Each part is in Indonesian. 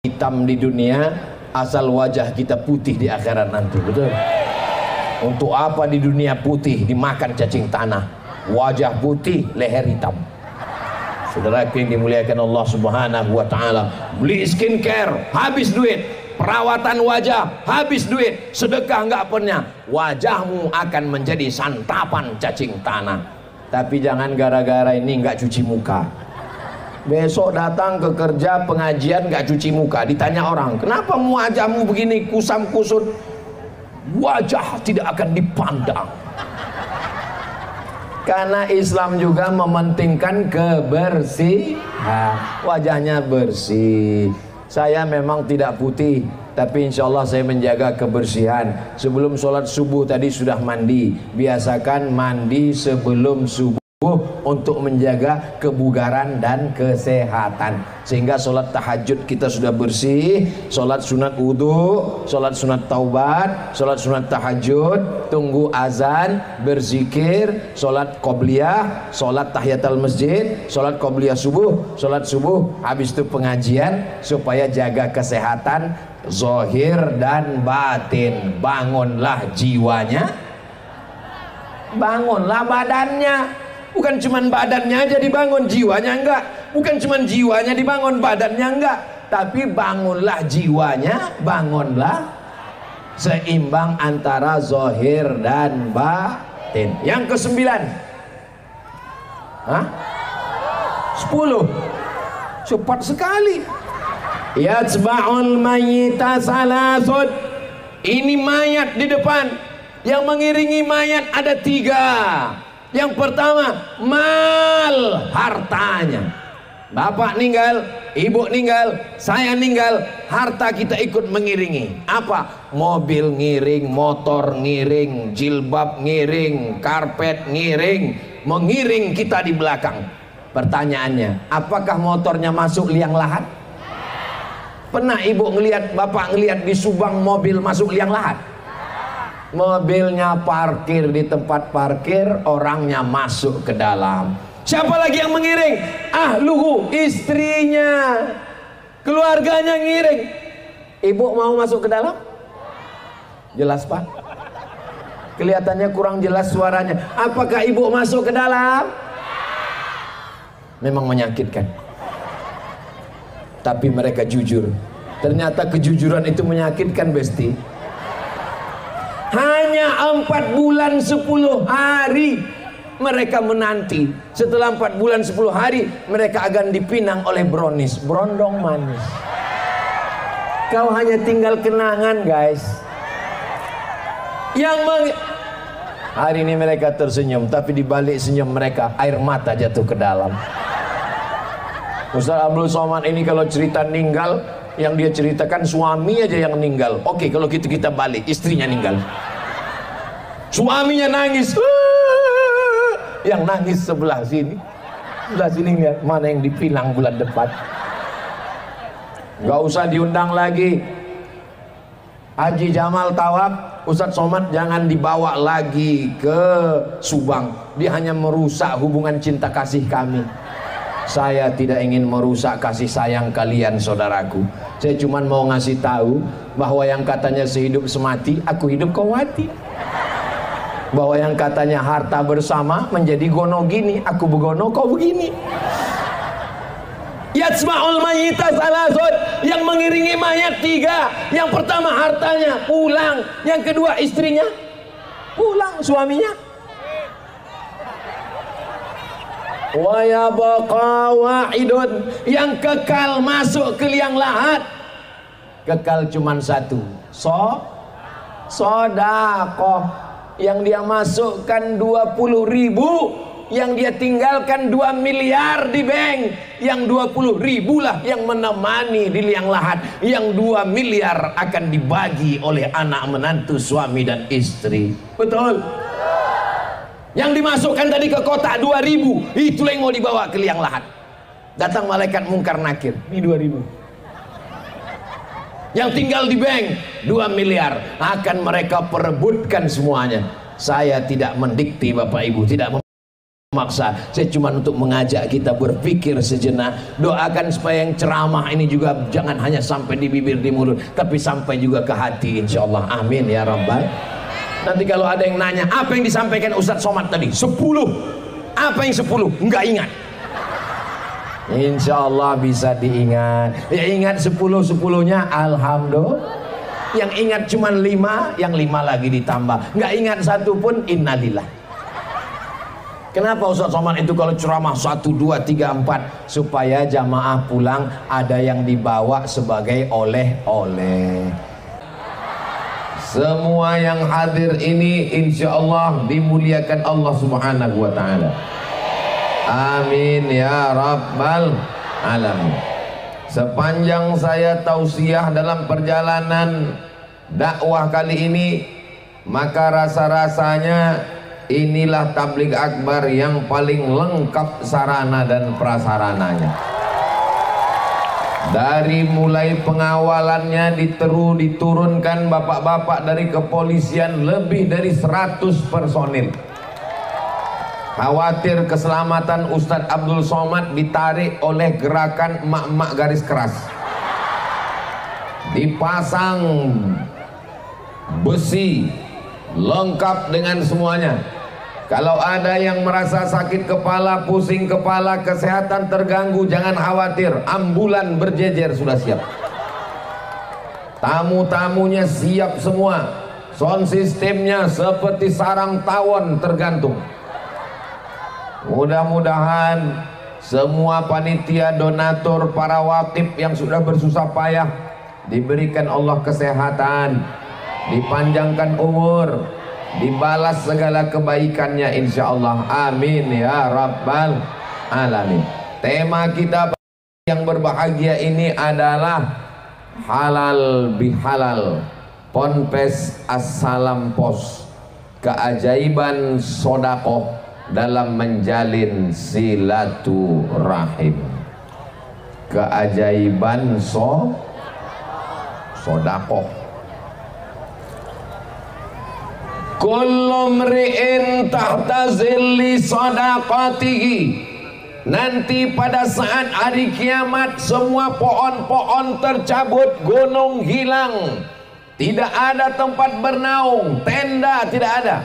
hitam di dunia, asal wajah kita putih di akhirat nanti. Betul? Untuk apa di dunia putih dimakan cacing tanah, wajah putih, leher hitam. Saudara yang dimuliakan Allah Subhanahu wa taala, beli skincare habis duit, perawatan wajah habis duit, sedekah enggak pernah, wajahmu akan menjadi santapan cacing tanah. Tapi jangan gara-gara ini enggak cuci muka. Besok datang ke kerja pengajian gak cuci muka, ditanya orang, kenapa wajahmu begini kusam kusut? Wajah tidak akan dipandang. Karena Islam juga mementingkan kebersihan, wajahnya bersih. Saya memang tidak putih, tapi insya Allah saya menjaga kebersihan. Sebelum sholat subuh tadi sudah mandi. Biasakan mandi sebelum subuh untuk menjaga kebugaran dan kesehatan, sehingga sholat tahajud kita sudah bersih, sholat sunat wudhu, sholat sunat taubat, sholat sunat tahajud, tunggu azan, berzikir, sholat qobliyah, sholat tahiyatul masjid, sholat qobliyah subuh, sholat subuh, habis itu pengajian, supaya jaga kesehatan zahir dan batin. Bangunlah jiwanya, bangunlah badannya. Bukan cuman badannya aja dibangun, jiwanya enggak. Bukan cuman jiwanya dibangun, badannya enggak. Tapi bangunlah jiwanya, bangunlah seimbang antara zahir dan batin. Yang ke-9. Hah? 10. Cepat sekali. Yatsba'ul mayyita salasun. Ini mayat di depan. Yang mengiringi mayat ada 3. Yang pertama, mal, hartanya. Bapak ninggal, ibu ninggal, saya ninggal, harta kita ikut mengiringi. Apa? Mobil ngiring, motor ngiring, jilbab ngiring, karpet ngiring, mengiring kita di belakang. Pertanyaannya, apakah motornya masuk liang lahat? Pernah ibu ngelihat, bapak ngelihat di Subang mobil masuk liang lahat? Mobilnya parkir di tempat parkir, orangnya masuk ke dalam. Siapa lagi yang mengiring? Ahluhu, istrinya, keluarganya ngiring. Ibu mau masuk ke dalam? Jelas Pak? Kelihatannya kurang jelas suaranya. Apakah ibu masuk ke dalam? Memang menyakitkan. Tapi mereka jujur. Ternyata kejujuran itu menyakitkan, Besti. Hanya 4 bulan 10 hari mereka menanti. Setelah 4 bulan 10 hari mereka akan dipinang oleh brownies, berondong manis. Kau hanya tinggal kenangan, guys. Hari ini mereka tersenyum, tapi di balik senyum mereka air mata jatuh ke dalam. Ustaz Abdul Somad ini kalau cerita ninggal, yang dia ceritakan suami aja yang meninggal. Oke, kalau gitu kita balik, istrinya meninggal. Suaminya nangis. Yang nangis sebelah sini. Sebelah sini lihat mana yang dipinang bulan depan. Gak usah diundang lagi. Haji Jamal Tawab, Ustadz Somad jangan dibawa lagi ke Subang. Dia hanya merusak hubungan cinta kasih kami. Saya tidak ingin merusak kasih sayang kalian, saudaraku. Saya cuma mau ngasih tahu bahwa yang katanya sehidup semati, aku hidup kau mati. Bahwa yang katanya harta bersama menjadi gono gini, aku begono kau begini. Yatsma'ul mayyita salasun, yang mengiringi mayat 3. Yang pertama hartanya pulang, yang kedua istrinya pulang, suaminya. Wa yabqa wahidun, yang kekal masuk ke liang lahat. Kekal cuman 1, sodakoh. Yang dia masukkan 20.000, yang dia tinggalkan 2 miliar di bank. Yang 20.000 lah yang menemani di liang lahat. Yang 2 miliar akan dibagi oleh anak menantu, suami dan istri. Betul? Yang dimasukkan tadi ke kotak 2.000, itulah yang mau dibawa ke liang lahat. Datang malaikat mungkar nakir, ini 2.000. Yang tinggal di bank 2 miliar akan mereka perebutkan semuanya. Saya tidak mendikti Bapak Ibu, tidak maksa, saya cuma untuk mengajak kita berpikir sejenak. Doakan supaya yang ceramah ini juga jangan hanya sampai di bibir, di mulut, tapi sampai juga ke hati, insyaallah. Amin ya rabbal. Nanti kalau ada yang nanya apa yang disampaikan Ustadz Somad tadi 10, apa yang 10 enggak ingat, insyaallah bisa diingat. Ya ingat 10-10-nya alhamdulillah. Yang ingat cuma 5, yang 5 lagi ditambah. Enggak ingat satu pun innalillah. Kenapa Ustaz Somad itu kalau ceramah 1, 2, 3, 4 supaya jamaah pulang ada yang dibawa sebagai oleh-oleh. Semua yang hadir ini insya Allah dimuliakan Allah Subhanahu wa ta'ala. Amin ya rabbal alamin. Sepanjang saya tausiah dalam perjalanan dakwah kali ini, maka rasa-rasanya inilah tabligh akbar yang paling lengkap sarana dan prasarananya. Dari mulai pengawalannya diturunkan bapak-bapak dari kepolisian lebih dari 100 personil. Khawatir keselamatan Ustadz Abdul Somad ditarik oleh gerakan emak-emak garis keras. Dipasang besi lengkap dengan semuanya. Kalau ada yang merasa sakit kepala, pusing kepala, kesehatan terganggu, jangan khawatir, ambulan berjejer sudah siap. Tamu-tamunya siap semua. Sound sistemnya seperti sarang tawon tergantung. Mudah-mudahan semua panitia, donatur, para wakif yang sudah bersusah payah diberikan Allah kesehatan, dipanjangkan umur, dibalas segala kebaikannya insyaallah. Amin ya rabbal alamin. Tema kita yang berbahagia ini adalah halal bihalal, Ponpes Assalam Pos, keajaiban sodakoh dalam menjalin silaturahim. Keajaiban sodakoh. Kullu mri'in tahta zilli sadaqatihi. Nanti pada saat hari kiamat semua pohon-pohon tercabut, gunung hilang, tidak ada tempat bernaung, tenda tidak ada.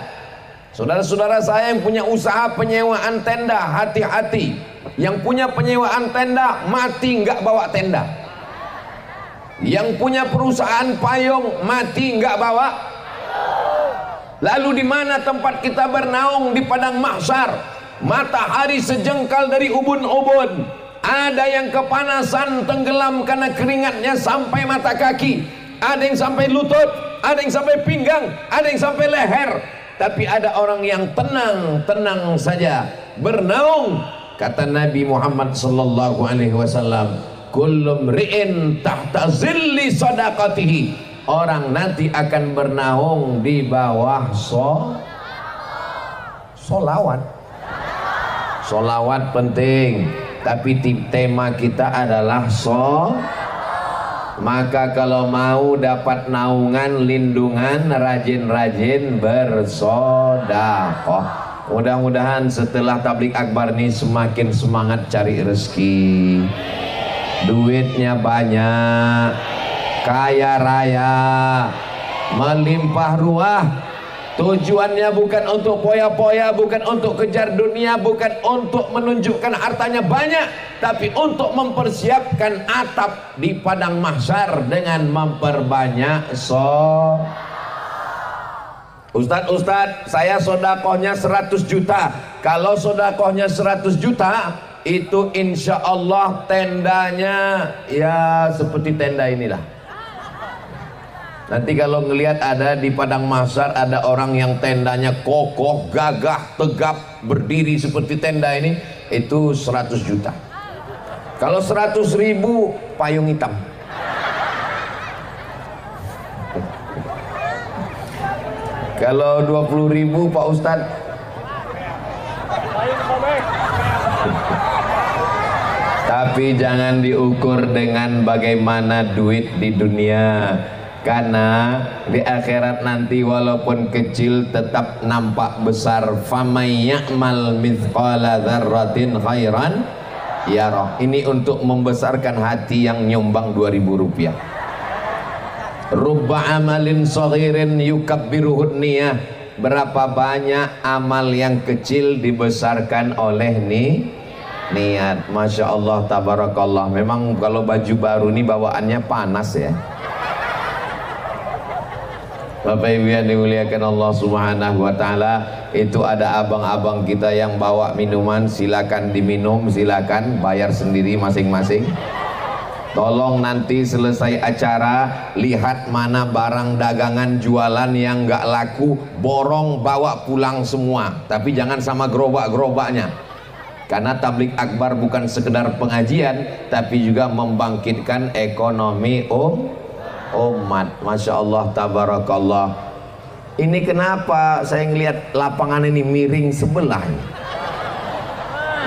Saudara-saudara saya yang punya usaha penyewaan tenda, hati-hati. Yang punya penyewaan tenda mati nggak bawa tenda. Yang punya perusahaan payung mati nggak bawa. Lalu di mana tempat kita bernaung? Di padang mahsyar. Matahari sejengkal dari ubun-ubun. Ada yang kepanasan tenggelam karena keringatnya sampai mata kaki. Ada yang sampai lutut, ada yang sampai pinggang, ada yang sampai leher. Tapi ada orang yang tenang saja bernaung. Kata Nabi Muhammad sallallahu alaihi wasallam, kullu mri'in tahta zilli sadaqatihi. Orang nanti akan bernaung di bawah solawat. Solawat penting, tapi tema kita adalah Maka kalau mau dapat naungan, lindungan, rajin-rajin bersodakoh. Mudah-mudahan setelah tabligh akbar ini semakin semangat cari rezeki, duitnya banyak, kaya raya, melimpah ruah. Tujuannya bukan untuk poya-poya, bukan untuk kejar dunia, bukan untuk menunjukkan hartanya banyak, tapi untuk mempersiapkan atap di padang mahsyar dengan memperbanyak Ustadz, saya sodakohnya 100 juta. Kalau sodakohnya 100 juta, itu insya Allah tendanya ya seperti tenda inilah. Nanti kalau ngelihat ada di padang mahsyar ada orang yang tendanya kokoh, gagah, tegap, berdiri seperti tenda ini, itu 100 juta. Kalau 100.000 payung hitam. Kalau 20.000 Pak Ustadz, tapi jangan diukur dengan bagaimana duit di dunia. Karena di akhirat nanti walaupun kecil tetap nampak besar. Famay ya'mal mithqala dzarratin khairan yarah. Ini untuk membesarkan hati yang nyumbang 2.000 rupiah. Rubba amalin saghirin yukabbiruhun niyah. Berapa banyak amal yang kecil dibesarkan oleh niat. Masya Allah, tabarakallah. Memang kalau baju baru ini bawaannya panas ya. Bapak Ibu yang dimuliakan Allah Subhanahu wa taala, itu ada abang-abang kita yang bawa minuman, silakan diminum, silakan bayar sendiri masing-masing. Tolong nanti selesai acara lihat mana barang dagangan jualan yang nggak laku, borong bawa pulang semua. Tapi jangan sama gerobak-gerobaknya. Karena tablik akbar bukan sekedar pengajian, tapi juga membangkitkan ekonomi umat. Masya Allah, tabarakallah. Ini kenapa saya ngelihat lapangan ini miring sebelah,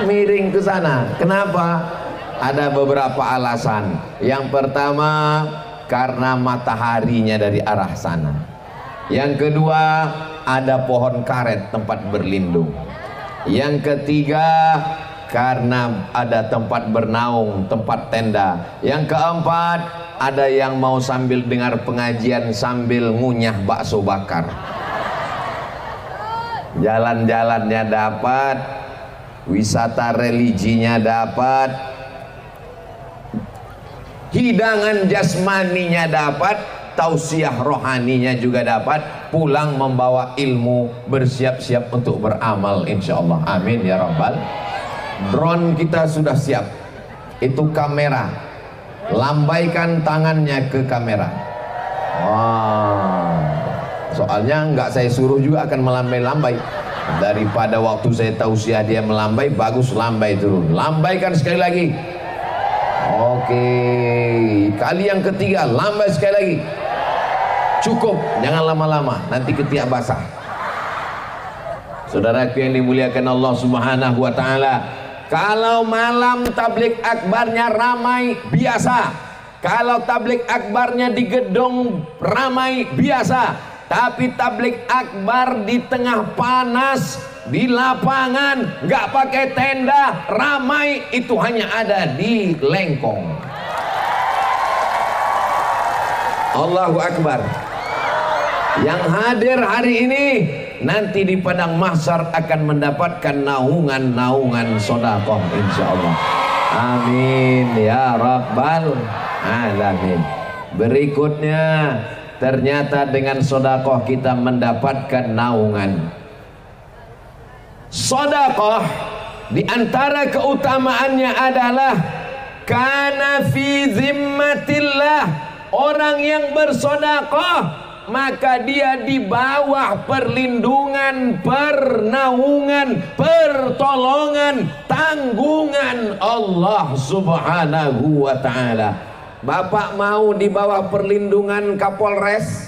miring ke sana. Kenapa? Ada beberapa alasan. Yang pertama, karena mataharinya dari arah sana. Yang kedua, ada pohon karet tempat berlindung. Yang ketiga, karena ada tempat bernaung, tempat tenda. Yang keempat, ada yang mau sambil dengar pengajian sambil ngunyah bakso bakar. Jalan-jalannya dapat, wisata religinya dapat, hidangan jasmaninya dapat, tausiah rohaninya juga dapat, pulang membawa ilmu, bersiap-siap untuk beramal insyaallah. Amin ya rabbal. Drone kita sudah siap. Itu kamera. Lambaikan tangannya ke kamera. Wah. Soalnya nggak saya suruh juga akan melambai-lambai. Daripada waktu saya tausiah dia melambai, bagus lambai turun. Lambaikan sekali lagi. Oke. Kali yang ketiga, lambai sekali lagi. Cukup, jangan lama-lama, nanti ketiak basah. Saudaraku yang dimuliakan Allah Subhanahu wa taala, kalau malam tablik akbarnya ramai biasa, kalau tablik akbarnya di gedung ramai biasa, tapi tablik akbar di tengah panas, di lapangan, nggak pakai tenda, ramai, itu hanya ada di Lengkong. Allahu Akbar. Yang hadir hari ini nanti di padang mahsyar akan mendapatkan naungan-naungan sedekah insyaallah. Amin ya rabbal alamin. Berikutnya, ternyata dengan sedekah kita mendapatkan naungan. Sedekah di antara keutamaannya adalah kana fi zimmatillah. Orang yang bersedekah maka dia di bawah perlindungan, pernaungan, pertolongan, tanggungan Allah Subhanahu wa taala. Bapak mau di bawah perlindungan Kapolres?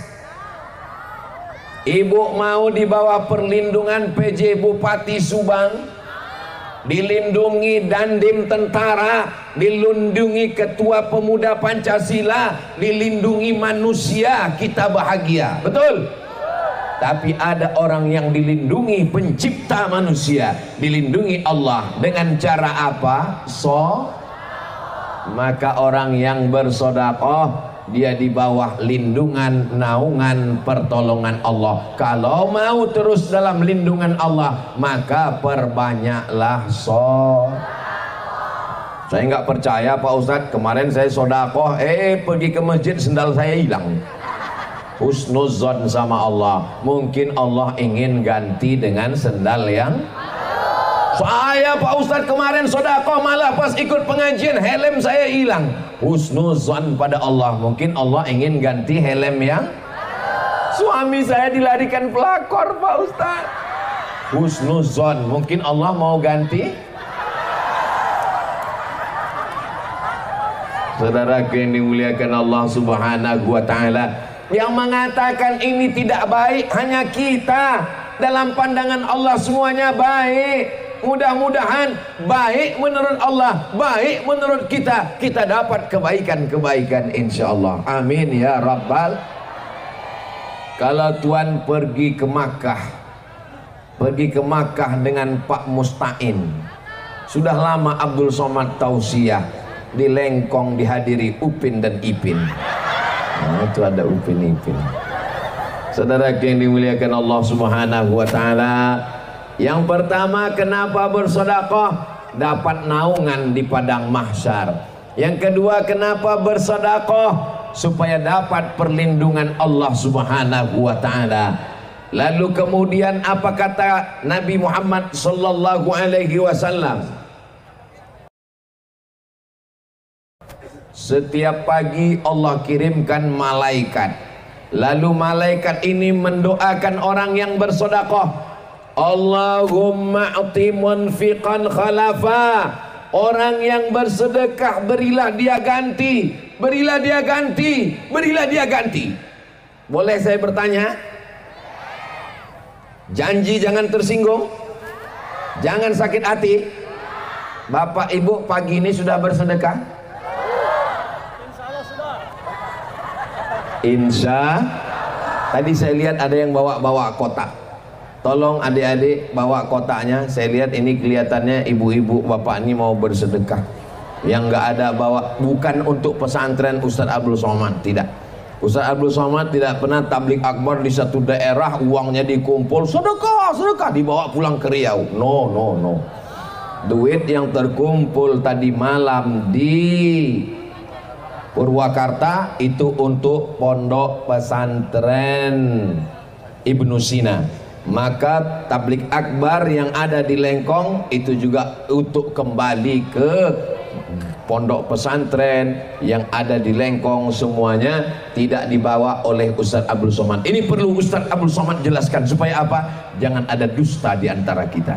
Ibu mau di bawah perlindungan PJ Bupati Subang? Dilindungi Dandim Tentara, dilindungi Ketua Pemuda Pancasila, dilindungi manusia, kita bahagia, betul? Tapi ada orang yang dilindungi pencipta manusia, dilindungi Allah dengan cara apa? Maka orang yang bersedekah dia di bawah lindungan, naungan, pertolongan Allah. Kalau mau terus dalam lindungan Allah, maka perbanyaklah Saya nggak percaya Pak Ustadz, kemarin saya sedekah, pergi ke masjid sendal saya hilang. Husnuzon sama Allah, mungkin Allah ingin ganti dengan sendal yang saya Pak Ustadz kemarin sedekah, malah pas ikut pengajian helm saya hilang. Husnuzon pada Allah, mungkin Allah ingin ganti helm yang suami saya dilarikan pelakor Pak Ustadz. Husnuzon, mungkin Allah mau ganti. Saudaraku yang dimuliakan Allah Subhanahu wa taala, yang mengatakan ini tidak baik hanya kita. Dalam pandangan Allah semuanya baik. Mudah-mudahan baik menurut Allah, baik menurut kita, kita dapat kebaikan-kebaikan insyaallah. Amin ya rabbal Kalau tuan pergi ke Makkah dengan Pak Mustain, sudah lama Abdul Somad tausiah di Lengkong dihadiri Upin dan Ipin. Nah, itu ada Upin Ipin. Saudara yang dimuliakan Allah Subhanahu wa taala, yang pertama kenapa bersedekah? Dapat naungan di padang mahsyar. Yang kedua kenapa bersedekah? Supaya dapat perlindungan Allah Subhanahu wa taala. Lalu kemudian apa kata Nabi Muhammad sallallahu alaihi wasallam? Setiap pagi Allah kirimkan malaikat. Lalu malaikat ini mendoakan orang yang bersedekah. Allahumma a'ti munfiqan khalafa. Orang yang bersedekah berilah dia ganti, berilah dia ganti, berilah dia ganti. Boleh saya bertanya? Janji jangan tersinggung, jangan sakit hati. Bapak ibu pagi ini sudah bersedekah? Insya. Tadi saya lihat ada yang bawa kotak. Tolong adik-adik bawa kotaknya. Saya lihat ini kelihatannya ibu-ibu bapak ini mau bersedekah. Yang nggak ada bawa, bukan untuk pesantren Ustadz Abdul Somad, tidak. Ustadz Abdul Somad tidak pernah tablik akbar di satu daerah uangnya dikumpul sedekah dibawa pulang ke Riau. No. Duit yang terkumpul tadi malam di Purwakarta itu untuk pondok pesantren Ibnu Sina. Maka tablik akbar yang ada di Lengkong itu juga untuk kembali ke pondok pesantren yang ada di Lengkong, semuanya tidak dibawa oleh Ustadz Abdul Somad. Ini perlu Ustadz Abdul Somad jelaskan supaya apa? Jangan ada dusta di antara kita.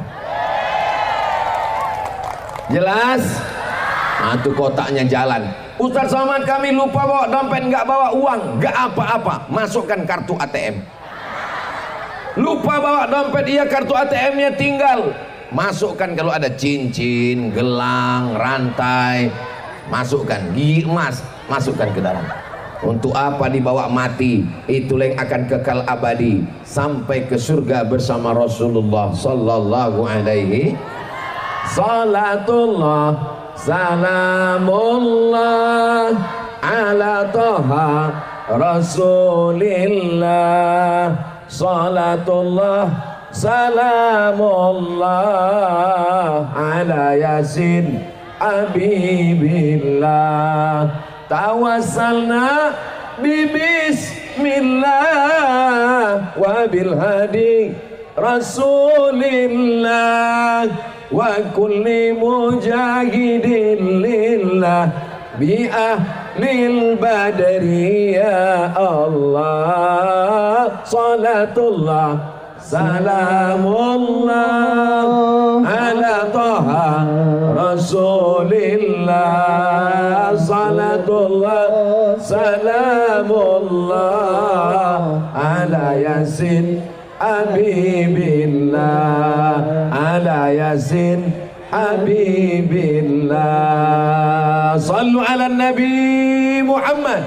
Jelas? Nah, itu kotaknya jalan. Ustadz Somad kami lupa bawa dompet, nggak bawa uang, nggak apa-apa, masukkan kartu ATM. Lupa bawa dompet, iya kartu ATM-nya tinggal, masukkan. Kalau ada cincin, gelang, rantai, masukkan. Gigi emas, masukkan ke dalam. Untuk apa dibawa mati? Itu yang akan kekal abadi sampai ke surga bersama Rasulullah sallallahu alaihi. Salatullah salamullah ala Taha Rasulillah. Salatullah salamullah ala Yasin Habibillah. Tawassalna bismillah wa bil hadi Rasulillah wa kulli mujahidin lillah bi ahlil badri ya Allah. Salatullah salamullah ala Taha Rasulillah. Salatullah salamullah ala Yasin Habibillah. Ala Yasin Habibillah. Sallu ala Nabi Muhammad.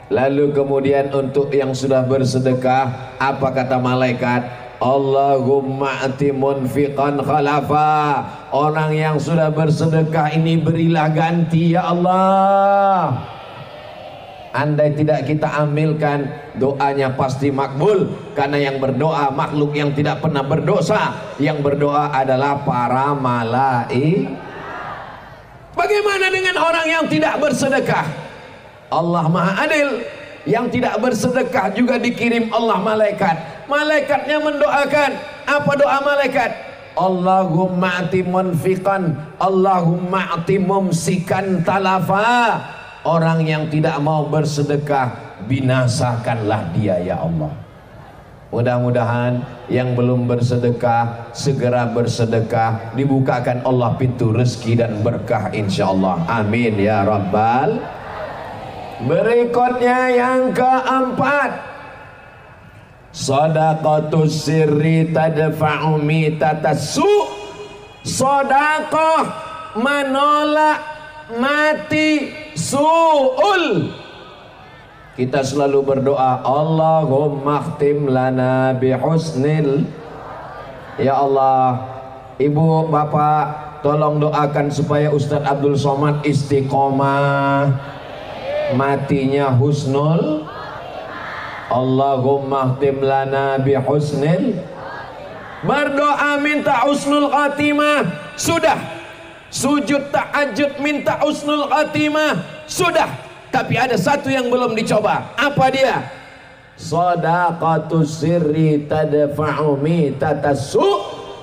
Lalu kemudian untuk yang sudah bersedekah, apa kata malaikat? Allahumma ati munfiqan khalafa. Orang yang sudah bersedekah ini berilah ganti ya Allah. Andai tidak kita ambilkan, doanya pasti makbul. Karena yang berdoa makhluk yang tidak pernah berdosa. Yang berdoa adalah para malaikat. Bagaimana dengan orang yang tidak bersedekah? Allah Maha Adil. Yang tidak bersedekah juga dikirim Allah malaikat. Malaikatnya mendoakan. Apa doa malaikat? Allahumma ati munfiqan, Allahumma ati mumsikan talafa. Orang yang tidak mau bersedekah, binasakanlah dia ya Allah. Mudah-mudahan yang belum bersedekah segera bersedekah, dibukakan Allah pintu rezeki dan berkah insyaallah. Amin ya rabbal. Berikutnya yang keempat, shadaqatus sirri tadfa'u mitatas su. Sedekah menolak mati su'ul. kita selalu berdoa, Allahumma khtim lana bihusnil. Ya Allah, ibu bapak tolong doakan supaya Ustadz Abdul Somad istiqomah, matinya husnul. Allahumma khtim lana bihusnil. Berdoa minta husnul khatimah, sudah. Sujud tahajud minta husnul khatimah, sudah. Tapi ada satu yang belum dicoba. Apa dia? Shadaqatus sirri tadfa'u mitatassu.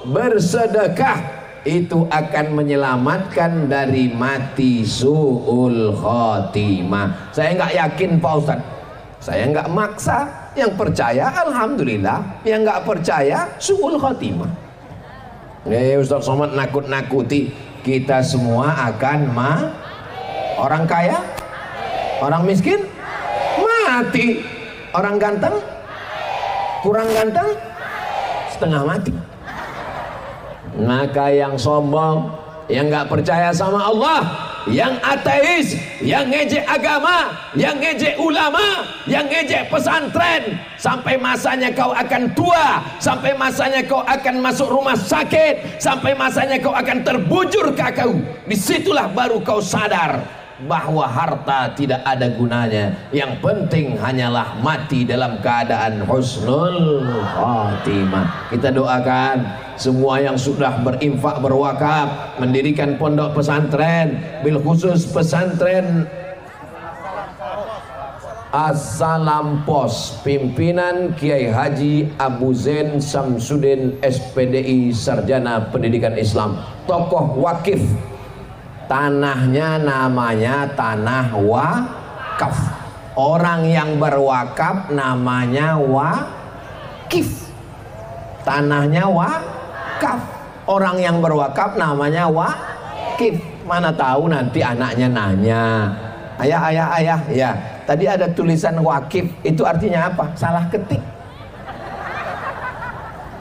Bersedekah itu akan menyelamatkan dari mati su'ul khotimah. Saya nggak yakin Pak Ustadz, saya nggak maksa. Yang percaya alhamdulillah, yang nggak percaya su'ul khotimah. Ustadz Somad nakut-nakuti kita semua akan orang kaya, orang miskin mati, orang ganteng kurang ganteng setengah mati. Maka yang sombong, yang nggak percaya sama Allah, yang ateis, yang ngejek agama, yang ngejek ulama, yang ngejek pesantren, sampai masanya kau akan tua, sampai masanya kau akan masuk rumah sakit, sampai masanya kau akan terbujur kakau. Disitulah baru kau sadar bahwa harta tidak ada gunanya. Yang penting hanyalah mati dalam keadaan husnul khatimah. Kita doakan semua yang sudah berinfak, berwakaf, mendirikan pondok pesantren, bil khusus pesantren As-Salampos, pimpinan Kiai Haji Abu Zain Samsudin SPDI, Sarjana Pendidikan Islam, tokoh wakif. Tanahnya namanya tanah wakaf. Orang yang berwakaf namanya wakif. Tanahnya wakaf. Orang yang berwakaf namanya wakif. Mana tahu nanti anaknya nanya, ayah, ya tadi ada tulisan wakif, itu artinya apa? Salah ketik.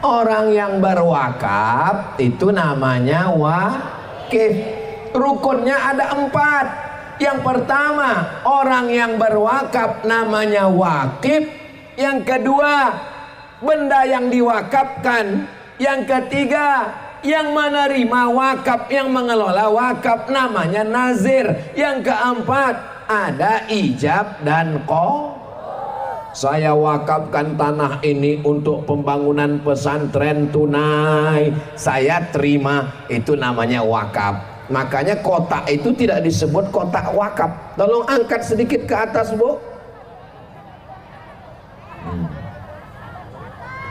Orang yang berwakaf itu namanya wakif. Rukunnya ada 4. Yang pertama, orang yang berwakaf namanya wakif. Yang kedua, benda yang diwakafkan. Yang ketiga, yang menerima wakaf, yang mengelola wakaf namanya nazir. Yang keempat, ada ijab dan qobul. Saya wakafkan tanah ini untuk pembangunan pesantren tunai, saya terima, itu namanya wakaf. Makanya kotak itu tidak disebut kotak wakaf. Tolong angkat sedikit ke atas, Bu.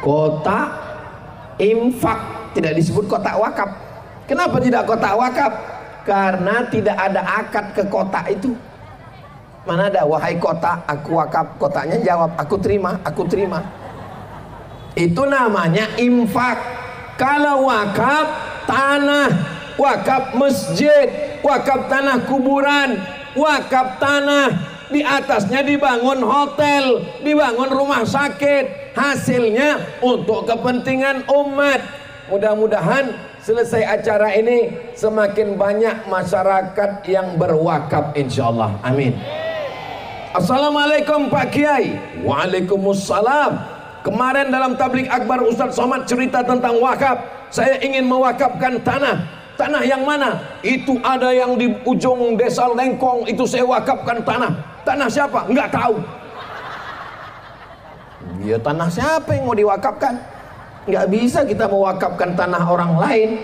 Kotak infak tidak disebut kotak wakaf. Kenapa tidak kotak wakaf? Karena tidak ada akad ke kotak itu. Mana ada, wahai kotak, aku wakaf. Kotaknya jawab, aku terima, aku terima. Itu namanya infak. Kalau wakaf tanah, wakaf masjid, wakaf tanah kuburan, wakaf tanah, di atasnya dibangun hotel, dibangun rumah sakit, hasilnya untuk kepentingan umat. Mudah-mudahan selesai acara ini semakin banyak masyarakat yang berwakaf insyaallah. Amin. Assalamualaikum Pak Kiai. Waalaikumsalam. Kemarin dalam tabligh akbar Ustadz Somad cerita tentang wakaf. Saya ingin mewakafkan tanah. Tanah yang mana? Itu ada yang di ujung desa Lengkong, itu saya wakafkan tanah. Tanah siapa? Enggak tahu. Ya tanah siapa yang mau diwakafkan? Enggak bisa kita mewakafkan tanah orang lain.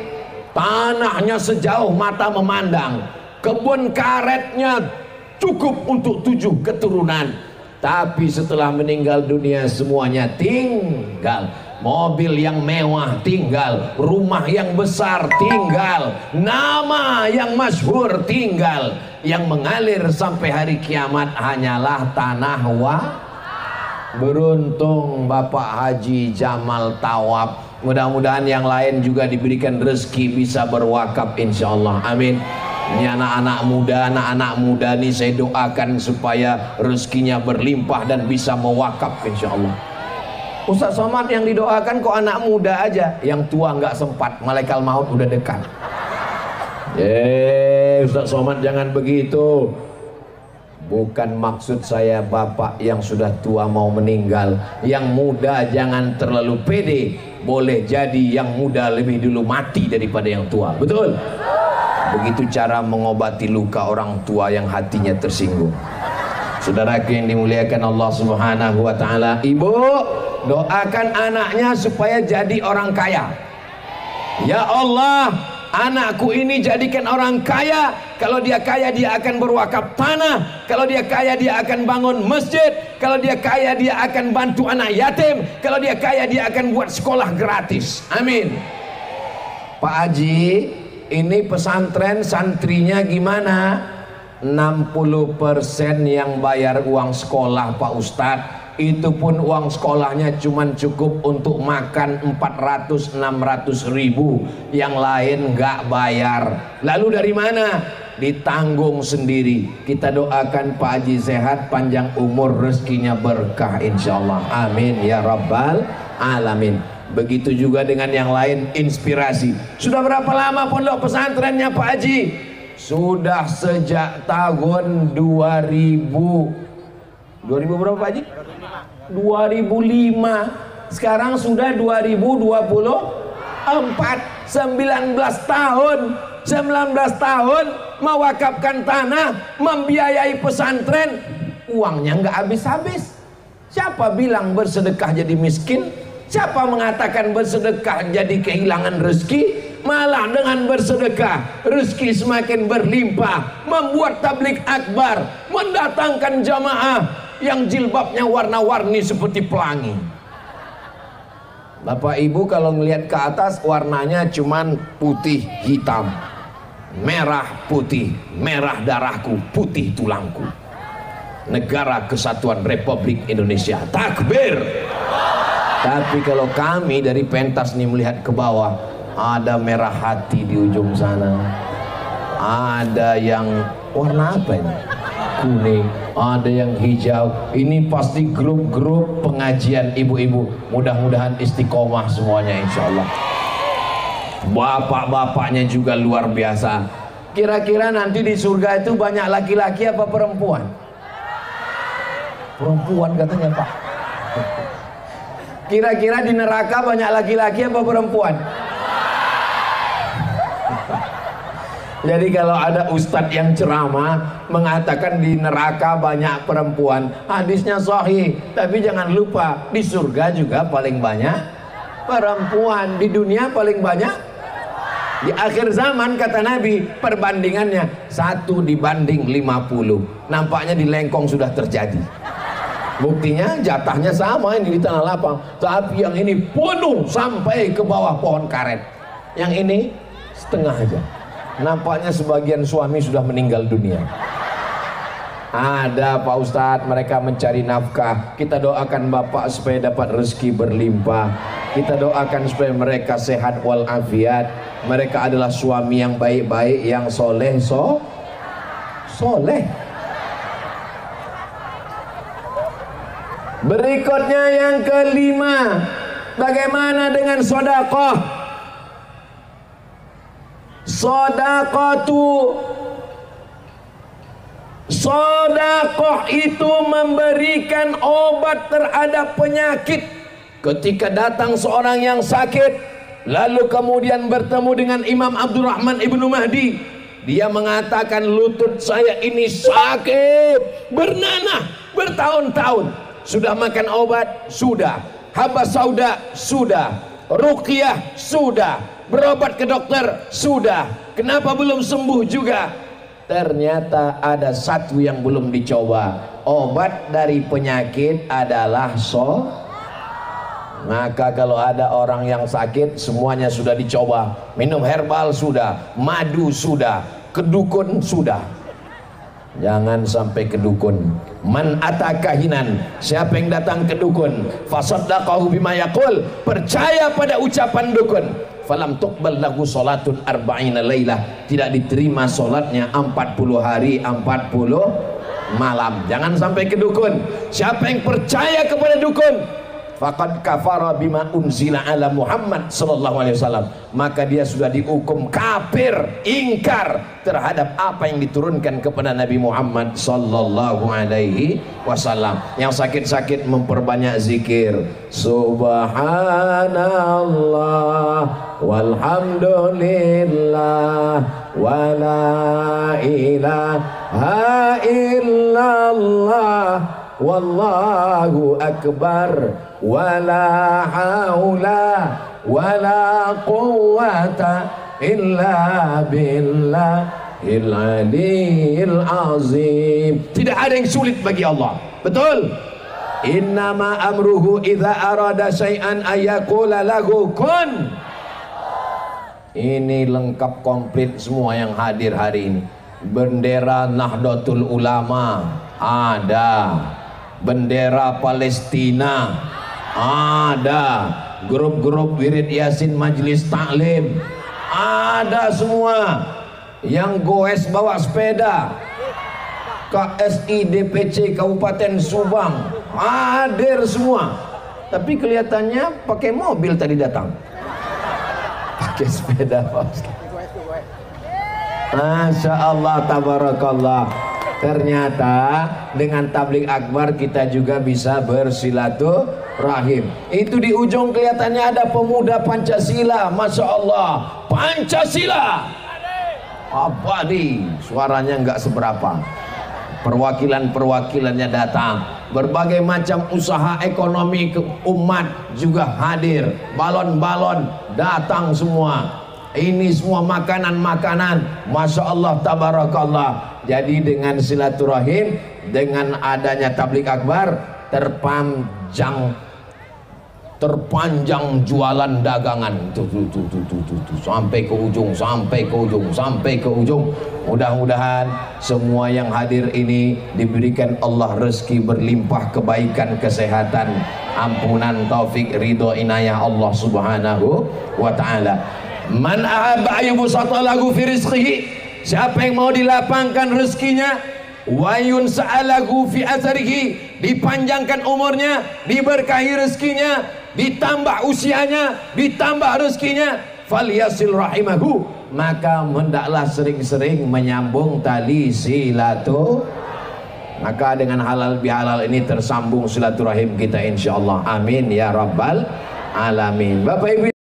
Tanahnya sejauh mata memandang, kebun karetnya cukup untuk 7 keturunan. Tapi setelah meninggal dunia semuanya tinggal. Mobil yang mewah tinggal, rumah yang besar tinggal, nama yang masyhur tinggal. Yang mengalir sampai hari kiamat hanyalah tanah wakaf. Beruntung Bapak Haji Jamal Tawab. Mudah-mudahan yang lain juga diberikan rezeki bisa berwakaf insyaallah. Amin. Ini anak-anak muda nih saya doakan supaya rezekinya berlimpah dan bisa mewakaf insyaallah. Ustadz Somad yang didoakan kok anak muda aja, yang tua nggak sempat, malaikat maut udah dekat. Ustadz Somad jangan begitu. Bukan maksud saya bapak yang sudah tua mau meninggal. Yang muda jangan terlalu pede. Boleh jadi yang muda lebih dulu mati daripada yang tua. Betul? Begitu cara mengobati luka orang tua yang hatinya tersinggung. Saudaraku yang dimuliakan Allah Subhanahu wa taala, ibu doakan anaknya supaya jadi orang kaya. Ya Allah, anakku ini jadikan orang kaya. Kalau dia kaya dia akan berwakaf tanah. Kalau dia kaya dia akan bangun masjid. Kalau dia kaya dia akan bantu anak yatim. Kalau dia kaya dia akan buat sekolah gratis. Amin. Pak Haji, ini pesantren santrinya gimana? 60% yang bayar uang sekolah Pak Ustadz. Itu pun uang sekolahnya cuman cukup untuk makan 400-600 ribu. Yang lain nggak bayar. Lalu dari mana? Ditanggung sendiri. Kita doakan Pak Haji sehat, panjang umur, rezekinya berkah insyaallah. Amin ya rabbal alamin. Begitu juga dengan yang lain, inspirasi. Sudah berapa lama pondok pesantrennya Pak Haji? Sudah sejak tahun 2000 berapa Pak Haji? 2005. Sekarang sudah 2024. 19 tahun. 19 tahun mewakafkan tanah, membiayai pesantren, uangnya nggak habis-habis. Siapa bilang bersedekah jadi miskin? Siapa mengatakan bersedekah jadi kehilangan rezeki? Malah dengan bersedekah rezeki semakin berlimpah. Membuat tablik akbar, mendatangkan jamaah yang jilbabnya warna-warni seperti pelangi. Bapak Ibu kalau melihat ke atas warnanya cuman putih hitam, merah putih, merah darahku, putih tulangku. Negara Kesatuan Republik Indonesia. Takbir. Tapi kalau kami dari pentas nih melihat ke bawah, ada merah hati di ujung sana, ada yang warna apa ini? Kuning, ada yang hijau. Ini pasti grup-grup pengajian ibu-ibu. Mudah-mudahan istiqomah semuanya insya Allah. Bapak-bapaknya juga luar biasa. Kira-kira nanti di surga itu banyak laki-laki apa perempuan? Perempuan katanya Pak. Kira-kira di neraka banyak laki-laki apa perempuan? Jadi kalau ada ustadz yang ceramah mengatakan di neraka banyak perempuan, hadisnya sahih, tapi jangan lupa di surga juga paling banyak perempuan, di dunia paling banyak. Di akhir zaman kata Nabi perbandingannya 1 dibanding 50. Nampaknya di Lengkong sudah terjadi. Buktinya jatahnya sama ini di tanah lapang, tapi yang ini penuh sampai ke bawah pohon karet, yang ini setengah aja. Nampaknya sebagian suami sudah meninggal dunia. Ada Pak Ustadz, mereka mencari nafkah. Kita doakan Bapak supaya dapat rezeki berlimpah. Kita doakan supaya mereka sehat walafiat. Mereka adalah suami yang baik-baik, yang soleh, soleh. Berikutnya yang kelima, bagaimana dengan sedekah? Sedekah itu memberikan obat terhadap penyakit. Ketika datang seorang yang sakit, lalu kemudian bertemu dengan Imam Abdurrahman Ibnu Mahdi, dia mengatakan lutut saya ini sakit, bernanah bertahun-tahun. Sudah makan obat? Sudah. Habas sauda? Sudah. Ruqyah? Sudah. Berobat ke dokter? Sudah. Kenapa belum sembuh juga? Ternyata ada satu yang belum dicoba. Obat dari penyakit adalah Maka kalau ada orang yang sakit, semuanya sudah dicoba. Minum herbal sudah, madu sudah, kedukun sudah. Jangan sampai kedukun. Man atakahinan, siapa yang datang ke dukun, fasaddaqahu bima yaqul, percaya pada ucapan dukun, falam tuqbal lahu salatun arba'ina lailah, tidak diterima salatnya 40 hari 40 malam. Jangan sampai ke dukun. Siapa yang percaya kepada dukun, faqad kafara bima unzila ala Muhammad sallallahu alaihi wasallam, maka dia sudah dihukum kafir, ingkar terhadap apa yang diturunkan kepada Nabi Muhammad sallallahu alaihi wasallam. Yang sakit-sakit memperbanyak zikir, subhanallah walhamdulillah wala ilaha illallah wallahu akbar wala haula wala quwwata illa billahil aliyil azim. Tidak ada yang sulit bagi Allah. Betul? Innama amruhu idza arada syai'an ayaqula lahu kun. Ini lengkap komplit semua yang hadir hari ini. Bendera Nahdlatul Ulama ada, bendera Palestina ada, grup-grup wirid yasin majelis taklim ada semua. Yang goes bawa sepeda, KSI DPC Kabupaten Subang hadir semua. Tapi kelihatannya pakai mobil tadi datang, pakai sepeda Pak Ustaz. Masya Allah, tabarakallah. Ternyata dengan tabligh akbar kita juga bisa bersilaturahim. Itu di ujung kelihatannya ada pemuda Pancasila. Masya Allah, Pancasila abadi, suaranya nggak seberapa. Perwakilan-perwakilannya datang, berbagai macam usaha ekonomi umat juga hadir, balon-balon datang semua. Ini semua makanan-makanan, Masya Allah, tabarakallah. Jadi dengan silaturahim, dengan adanya tabligh akbar, terpanjang jualan dagangan tuh, sampai ke ujung, sampai ke ujung, sampai ke ujung. Mudah-mudahan semua yang hadir ini diberikan Allah rezeki berlimpah, kebaikan, kesehatan, ampunan, taufik, ridho, inayah Allah subhanahu wa ta'ala. Man ahabba ayyubsata lahu fi rizqihi, siapa yang mau dilapangkan rezekinya, wa yunsa'alahu fi azrihi, dipanjangkan umurnya, diberkahi rezekinya, ditambah usianya, ditambah rezekinya, falyasil rahimahu, maka hendaklah sering-sering menyambung tali silaturahim. Maka dengan halal bihalal ini tersambung silaturahim kita insyaallah. Amin ya rabbal alamin. Bapak Ibu